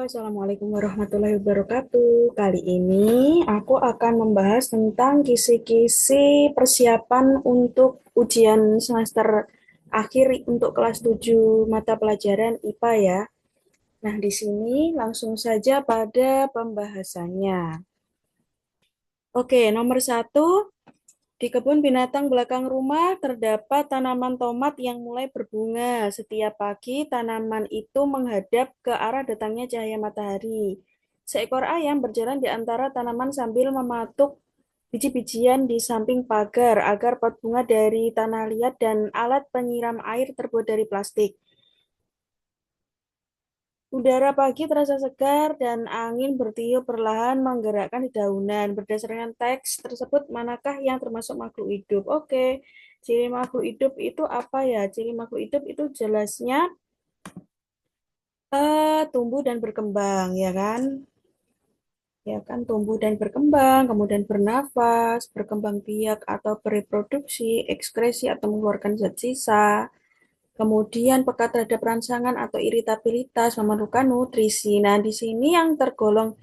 Assalamualaikum warahmatullahi wabarakatuh. Kali ini aku akan membahas tentang kisi-kisi persiapan untuk ujian semester akhir untuk kelas 7 mata pelajaran IPA ya. Nah, di sini langsung saja pada pembahasannya. Oke, nomor satu, di kebun binatang belakang rumah terdapat tanaman tomat yang mulai berbunga. Setiap pagi, tanaman itu menghadap ke arah datangnya cahaya matahari. Seekor ayam berjalan di antara tanaman sambil mematuk biji-bijian di samping pagar agar pot bunga dari tanah liat dan alat penyiram air terbuat dari plastik. Udara pagi terasa segar dan angin bertiup perlahan menggerakkan dedaunan. Berdasarkan teks tersebut, manakah yang termasuk makhluk hidup? Oke, ciri makhluk hidup itu apa ya? Ciri makhluk hidup itu jelasnya tumbuh dan berkembang, ya kan? Ya kan, tumbuh dan berkembang, kemudian bernafas, berkembang biak atau bereproduksi, ekskresi atau mengeluarkan zat sisa. Kemudian peka terhadap rangsangan atau iritabilitas, memerlukan nutrisi. Nah, di sini yang tergolong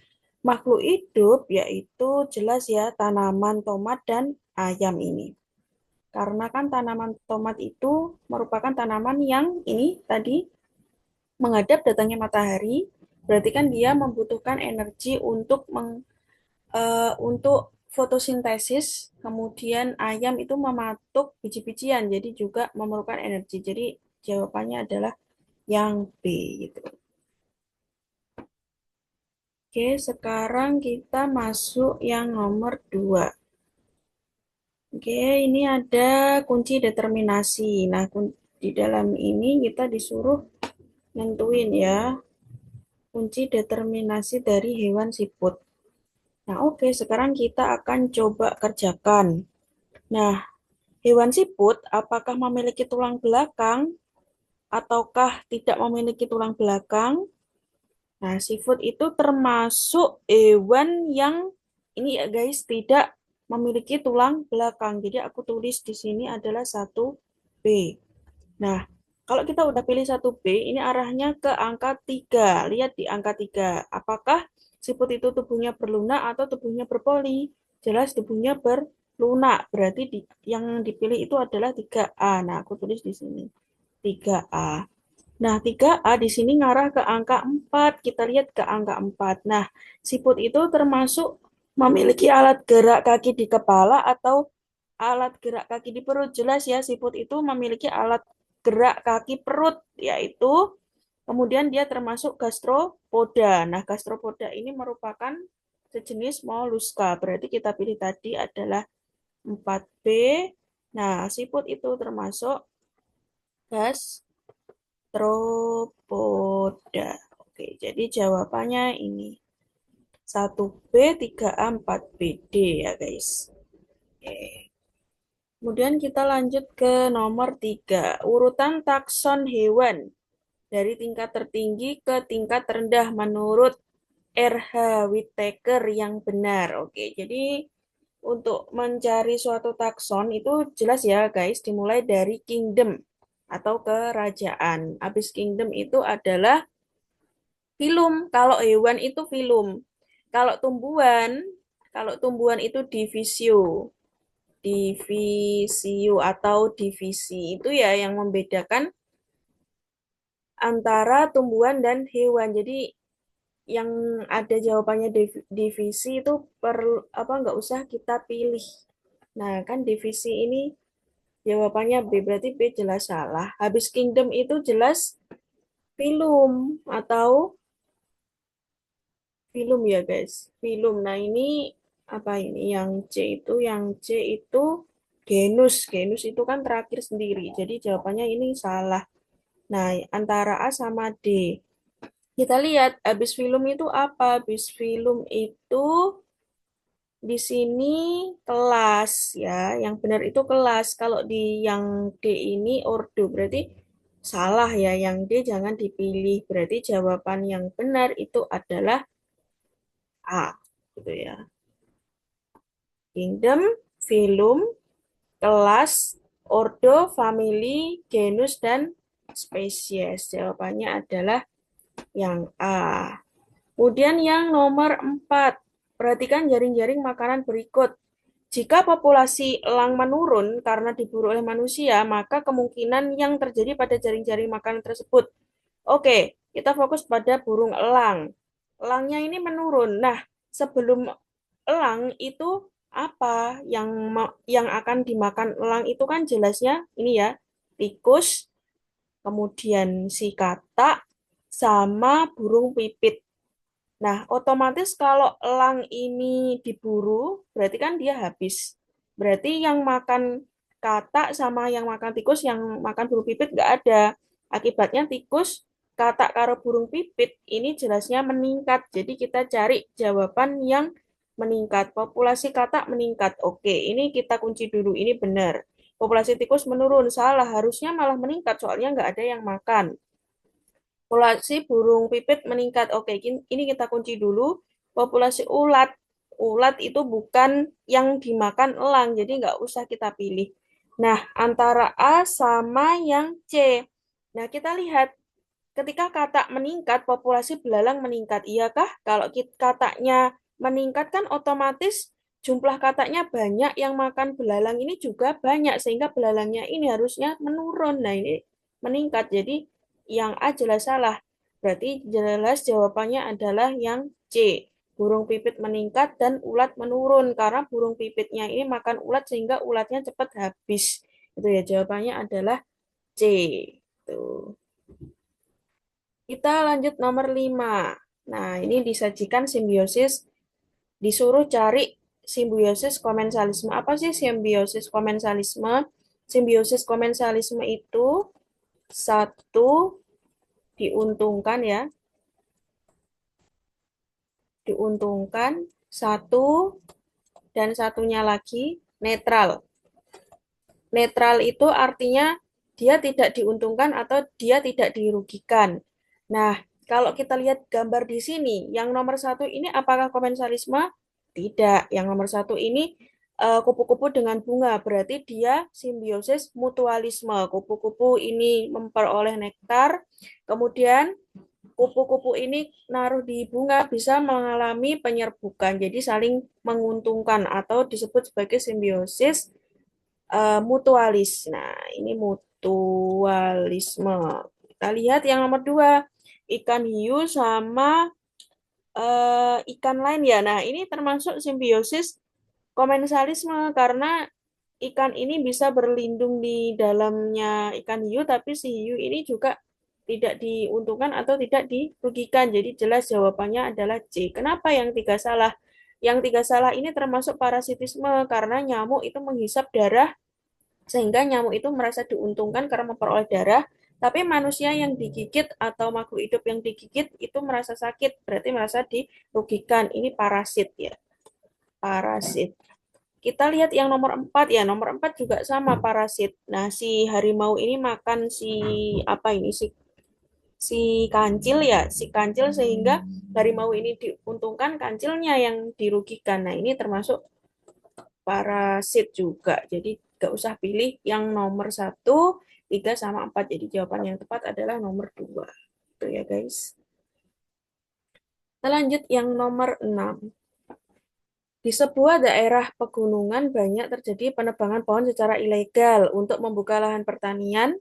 makhluk hidup yaitu jelas ya tanaman tomat dan ayam ini. Karena kan tanaman tomat itu merupakan tanaman yang ini tadi menghadap datangnya matahari, berarti kan dia membutuhkan energi untuk fotosintesis, kemudian ayam itu mematuk biji-bijian, jadi juga memerlukan energi. Jadi jawabannya adalah yang B gitu. Oke, sekarang kita masuk yang nomor 2. Oke, ini ada kunci determinasi. Nah, di dalam ini kita disuruh nentuin ya, kunci determinasi dari hewan siput. Nah, oke, sekarang kita akan coba kerjakan. Nah, hewan siput apakah memiliki tulang belakang ataukah tidak memiliki tulang belakang? Nah, seafood itu termasuk hewan yang ini ya guys, tidak memiliki tulang belakang. Jadi aku tulis di sini adalah satu b. Nah, kalau kita udah pilih satu b ini arahnya ke angka 3. Lihat di angka 3. Apakah seafood itu tubuhnya berlunak atau tubuhnya berpoli? Jelas tubuhnya berlunak. Berarti yang dipilih itu adalah 3A. Nah, aku tulis di sini 3A. Nah, 3A di sini ngarah ke angka 4. Kita lihat ke angka 4. Nah, siput itu termasuk memiliki alat gerak kaki di kepala atau alat gerak kaki di perut. Jelas ya, siput itu memiliki alat gerak kaki perut, yaitu kemudian dia termasuk gastropoda. Nah, gastropoda ini merupakan sejenis moluska. Berarti kita pilih tadi adalah 4B. Nah, siput itu termasuk gastropoda. Oke, jadi jawabannya ini 1B, 3A, 4BD ya guys. Oke. Kemudian kita lanjut ke nomor 3. Urutan takson hewan dari tingkat tertinggi ke tingkat terendah menurut R.H. Whittaker yang benar. Oke, jadi untuk mencari suatu takson itu jelas ya guys, dimulai dari kingdom atau kerajaan. Habis kingdom itu adalah filum. Kalau hewan itu filum. Kalau tumbuhan, kalau tumbuhan itu divisio. Divisio atau divisi. Itu ya yang membedakan antara tumbuhan dan hewan. Jadi yang ada jawabannya divisi itu perlu apa nggak usah kita pilih. Nah, kan divisi ini jawabannya B, berarti B jelas salah. Habis kingdom itu jelas filum atau film ya guys. Film. Nah, ini apa ini? Yang C itu genus. Genus itu kan terakhir sendiri. Jadi jawabannya ini salah. Nah, antara A sama D. Kita lihat habis film itu apa? Habis film itu di sini kelas ya. Yang benar itu kelas. Kalau di yang D ini ordo berarti salah ya. Yang D jangan dipilih. Berarti jawaban yang benar itu adalah A gitu ya. Kingdom, phylum, kelas, ordo, family, genus, dan spesies. Jawabannya adalah yang A. Kemudian yang nomor 4, perhatikan jaring-jaring makanan berikut. Jika populasi elang menurun karena diburu oleh manusia, maka kemungkinan yang terjadi pada jaring-jaring makanan tersebut. Oke, kita fokus pada burung elang. Elangnya ini menurun. Nah, sebelum elang itu apa yang akan dimakan elang itu kan jelasnya ini ya, tikus, kemudian si katak, sama burung pipit. Nah, otomatis kalau elang ini diburu, berarti kan dia habis. Berarti yang makan katak sama yang makan tikus, yang makan burung pipit nggak ada. Akibatnya tikus, katak karo burung pipit ini jelasnya meningkat. Jadi kita cari jawaban yang meningkat. Populasi katak meningkat. Oke, ini kita kunci dulu. Ini benar. Populasi tikus menurun. Salah, harusnya malah meningkat. Soalnya nggak ada yang makan. Populasi burung pipit meningkat. Oke, ini kita kunci dulu. Populasi ulat. Ulat itu bukan yang dimakan elang, jadi nggak usah kita pilih. Nah, antara A sama yang C. Nah, kita lihat ketika katak meningkat, populasi belalang meningkat. Iyakah? Kalau kataknya meningkat kan otomatis jumlah kataknya banyak, yang makan belalang ini juga banyak, sehingga belalangnya ini harusnya menurun. Nah, ini meningkat. Jadi yang A jelas salah. Berarti jelas jawabannya adalah yang C. Burung pipit meningkat dan ulat menurun karena burung pipitnya ini makan ulat sehingga ulatnya cepat habis. Itu ya jawabannya adalah C. Tuh. Kita lanjut nomor 5. Nah, ini disajikan simbiosis, disuruh cari simbiosis komensalisme. Apa sih simbiosis komensalisme? Simbiosis komensalisme itu satu diuntungkan ya, diuntungkan, satu dan satunya lagi netral. Netral itu artinya dia tidak diuntungkan atau dia tidak dirugikan. Nah, kalau kita lihat gambar di sini, yang nomor satu ini apakah komensalisme? Tidak. Yang nomor satu ini kupu-kupu dengan bunga, berarti dia simbiosis mutualisme. Kupu-kupu ini memperoleh nektar, kemudian kupu-kupu ini naruh di bunga bisa mengalami penyerbukan, jadi saling menguntungkan atau disebut sebagai simbiosis mutualis. Nah, ini mutualisme. Kita lihat yang nomor 2, ikan hiu sama ikan lain ya. Nah, ini termasuk simbiosis komensalisme karena ikan ini bisa berlindung di dalamnya ikan hiu, tapi si hiu ini juga tidak diuntungkan atau tidak dirugikan. Jadi jelas jawabannya adalah C. Kenapa yang tiga salah? Yang tiga salah ini termasuk parasitisme karena nyamuk itu menghisap darah sehingga nyamuk itu merasa diuntungkan karena memperoleh darah, tapi manusia yang digigit atau makhluk hidup yang digigit itu merasa sakit, berarti merasa dirugikan. Ini parasit ya, parasit. Kita lihat yang nomor 4 ya, nomor 4 juga sama parasit. Nah, si harimau ini makan si apa ini si kancil ya, si kancil sehingga harimau ini diuntungkan, kancilnya yang dirugikan. Nah, ini termasuk parasit juga. Jadi gak usah pilih yang nomor satu, 3 sama 4. Jadi jawaban yang tepat adalah nomor 2. Itu ya guys. Kita lanjut yang nomor 6. Di sebuah daerah pegunungan banyak terjadi penebangan pohon secara ilegal untuk membuka lahan pertanian.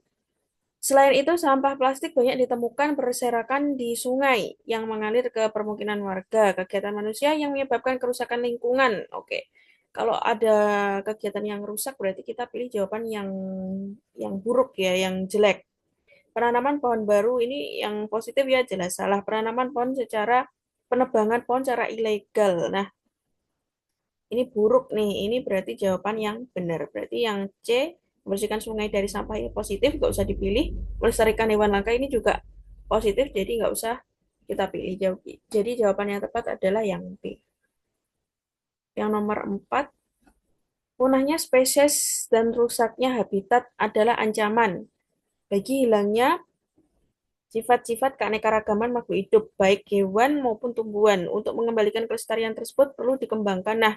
Selain itu, sampah plastik banyak ditemukan berserakan di sungai yang mengalir ke permukiman warga. Kegiatan manusia yang menyebabkan kerusakan lingkungan. Oke, kalau ada kegiatan yang rusak, berarti kita pilih jawaban yang buruk ya, yang jelek. Penanaman pohon baru ini yang positif ya jelas salah. Penanaman pohon secara penebangan pohon secara ilegal. Nah, ini buruk nih. Ini berarti jawaban yang benar. Berarti yang C, membersihkan sungai dari sampah ini positif, nggak usah dipilih. Melestarikan hewan langka ini juga positif, jadi nggak usah kita pilih. Jadi jawaban yang tepat adalah yang B. Yang nomor 4, punahnya spesies dan rusaknya habitat adalah ancaman bagi hilangnya sifat-sifat keanekaragaman makhluk hidup, baik hewan maupun tumbuhan. Untuk mengembalikan kelestarian tersebut perlu dikembangkan. Nah,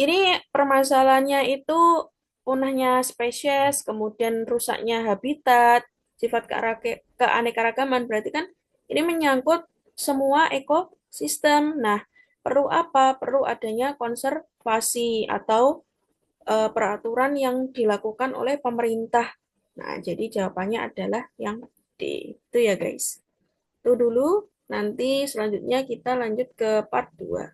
ini permasalahannya itu punahnya spesies, kemudian rusaknya habitat, sifat keanekaragaman. Berarti kan ini menyangkut semua ekosistem. Nah, perlu apa? Perlu adanya konservasi atau peraturan yang dilakukan oleh pemerintah. Nah, jadi jawabannya adalah yang D. Itu ya, guys. Itu dulu. Nanti selanjutnya kita lanjut ke part 2.